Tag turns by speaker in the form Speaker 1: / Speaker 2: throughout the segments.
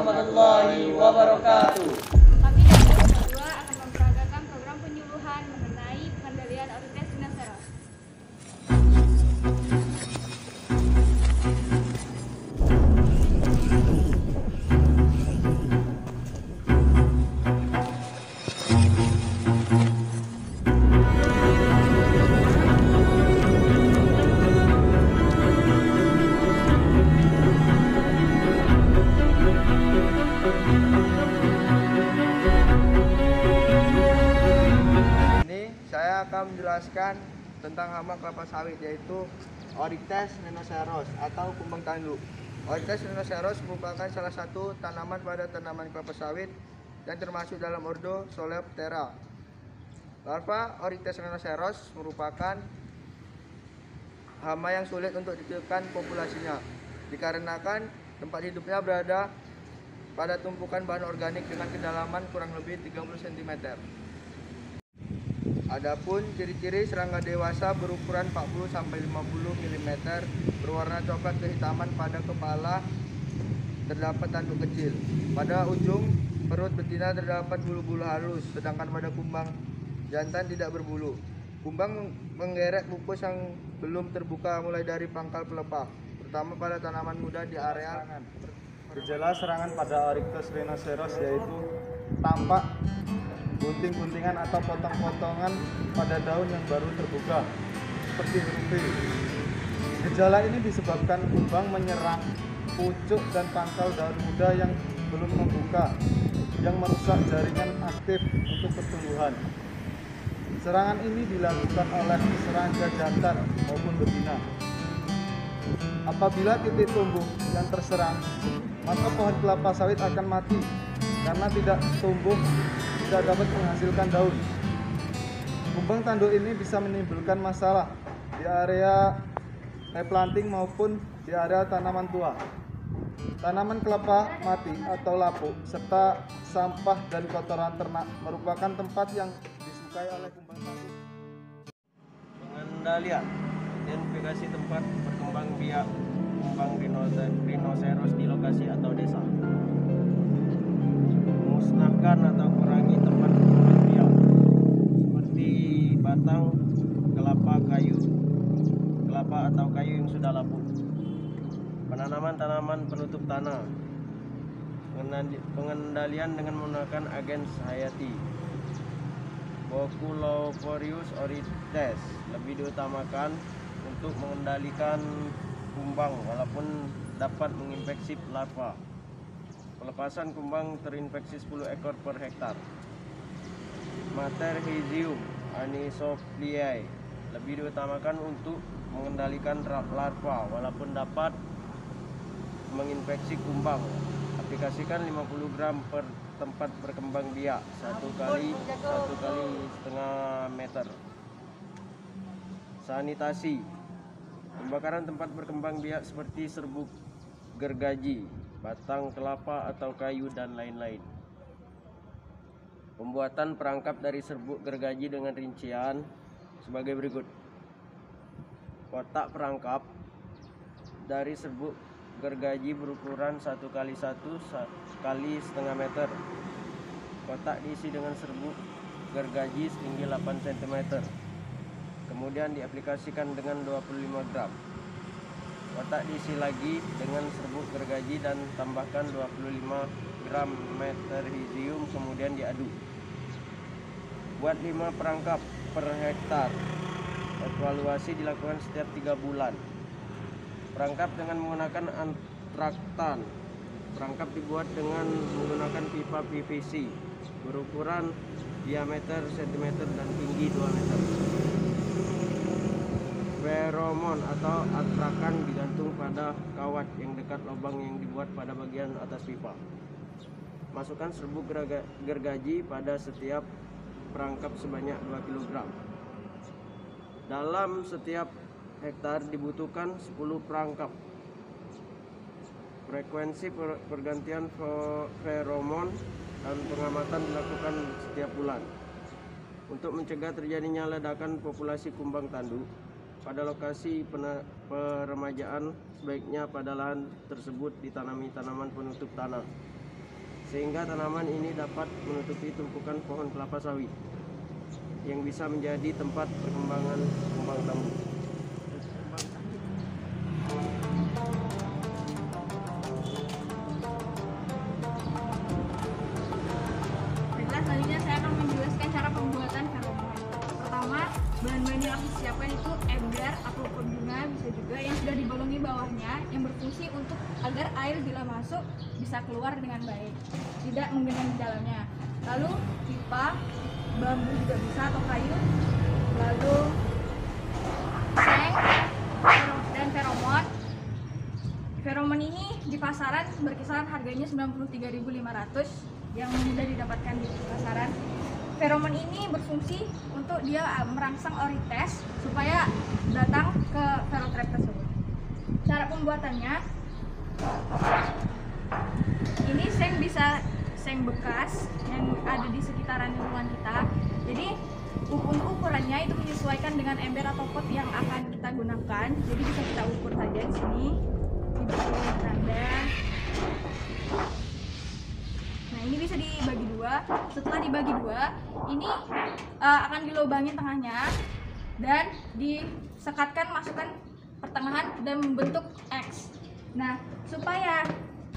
Speaker 1: warahmatullahi wabarakatuh.
Speaker 2: Kami dari kelompok 2 akan memperagakan program penyuluhan mengenai pengendalian orientasi rhinoceros.
Speaker 3: Saya akan menjelaskan tentang hama kelapa sawit, yaitu Oryctes rhinoceros atau kumbang tanduk. Oryctes rhinoceros merupakan salah satu tanaman pada tanaman kelapa sawit yang termasuk dalam ordo Coleoptera. Larva Oryctes rhinoceros merupakan hama yang sulit untuk ditekan populasinya, dikarenakan tempat hidupnya berada pada tumpukan bahan organik dengan kedalaman kurang lebih 30 cm. Adapun ciri-ciri serangga dewasa berukuran 40-50 mm, berwarna coklat kehitaman pada kepala, terdapat tanduk kecil. Pada ujung perut betina terdapat bulu-bulu halus, sedangkan pada kumbang jantan tidak berbulu. Kumbang menggeret kukus yang belum terbuka mulai dari pangkal pelepah, terutama pada tanaman muda di area.
Speaker 4: Gejala serangan pada Oryctes rhinoceros yaitu tampak gunting-guntingan atau potong-potongan pada daun yang baru terbuka seperti huruf V. Gejala ini disebabkan kumbang menyerang pucuk dan pangkal daun muda yang belum membuka, yang merusak jaringan aktif untuk pertumbuhan. Serangan ini dilakukan oleh serangga jantan maupun betina. Apabila titik tumbuh yang terserang, maka pohon kelapa sawit akan mati karena tidak dapat menghasilkan daun. Kumbang tanduk ini bisa menimbulkan masalah di area replanting maupun di area tanaman tua. Tanaman kelapa mati atau lapuk serta sampah dan kotoran ternak merupakan tempat yang disukai oleh kumbang tanduk.
Speaker 5: Pengendalian, identifikasi tempat berkembang biak kumbang rhinoceros di lokasi atau desa. Musnahkan atau kurangi tempat berkembang biak seperti batang kelapa atau kayu yang sudah lapuk. Penanaman tanaman penutup tanah. Pengendalian dengan menggunakan agen hayati. Boculophorius oryctes lebih diutamakan untuk mengendalikan kumbang walaupun dapat menginfeksi larva. Pelepasan kumbang terinfeksi 10 ekor per hektar. Materhizium anisopliae lebih diutamakan untuk mengendalikan larva walaupun dapat menginfeksi kumbang. Aplikasikan 50 gram per tempat berkembang biak, satu kali setengah meter. Sanitasi, pembakaran tempat berkembang biak seperti serbuk gergaji, batang kelapa atau kayu dan lain-lain. Pembuatan perangkap dari serbuk gergaji dengan rincian sebagai berikut. Kotak perangkap dari serbuk gergaji berukuran 1 kali 1 kali setengah meter. Kotak diisi dengan serbuk gergaji setinggi 8 cm. Kemudian diaplikasikan dengan 25 gram. Kotak diisi lagi dengan serbuk gergaji dan tambahkan 25 gram meterhizium, kemudian diaduk. Buat 5 perangkap per hektar. Evaluasi dilakukan setiap 3 bulan. Perangkap dengan menggunakan antraktan. Perangkap dibuat dengan menggunakan pipa PVC berukuran diameter cm dan tinggi 2 meter. Feromon atau atrakan digantung pada kawat yang dekat lubang yang dibuat pada bagian atas pipa. Masukkan serbuk gergaji pada setiap perangkap sebanyak 2 kg. Dalam setiap hektar dibutuhkan 10 perangkap. Frekuensi pergantian feromon dan pengamatan dilakukan setiap bulan. Untuk mencegah terjadinya ledakan populasi kumbang tanduk, pada lokasi peremajaan sebaiknya pada lahan tersebut ditanami tanaman penutup tanah sehingga tanaman ini dapat menutupi tumpukan pohon kelapa sawit yang bisa menjadi tempat perkembangan kembang tambu.
Speaker 2: Baiklah, selanjutnya saya akan menjelaskan cara pembuatan feromon. Pertama, bahan-bahan yang harus disiapkan itu ember atau bunga, bisa juga yang sudah dibolongi bawahnya, yang berfungsi untuk agar air bila masuk bisa keluar dengan baik, tidak menggenang di dalamnya. Lalu pipa, bambu juga bisa atau kayu, lalu seng dan feromon. Feromon ini di pasaran berkisaran harganya 93.500 yang mudah didapatkan di pasaran. Feromon ini berfungsi untuk dia merangsang orites supaya datang ke ferotrap tersebut. Cara pembuatannya, ini seng bisa seng bekas yang ada di sekitaran lingkungan kita. Jadi untuk ukurannya itu menyesuaikan dengan ember atau pot yang akan kita gunakan. Jadi bisa kita ukur saja di sini. Tidak tanda. Nah, ini bisa dibagi dua. Setelah dibagi dua, ini akan dilubangi tengahnya dan disekatkan, masukkan pertengahan dan membentuk X. Nah, supaya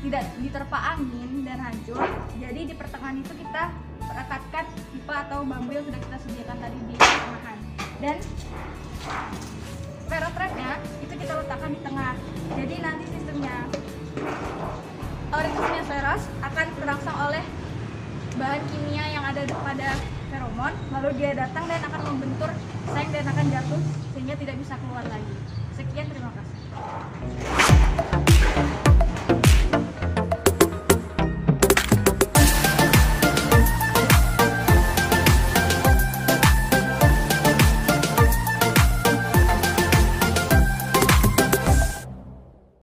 Speaker 2: tidak diterpa angin dan hancur, jadi di pertengahan itu kita rekatkan pipa atau bambu yang sudah kita sediakan tadi di pertengahan. Dan ferotrapnya itu kita letakkan di tengah. Jadi nanti sistemnya Oryctes mesoceros akan terangsang oleh bahan kimia yang ada pada feromon, lalu dia datang dan akan membentur seng dan akan jatuh sehingga tidak bisa keluar lagi. Sekian, terima kasih.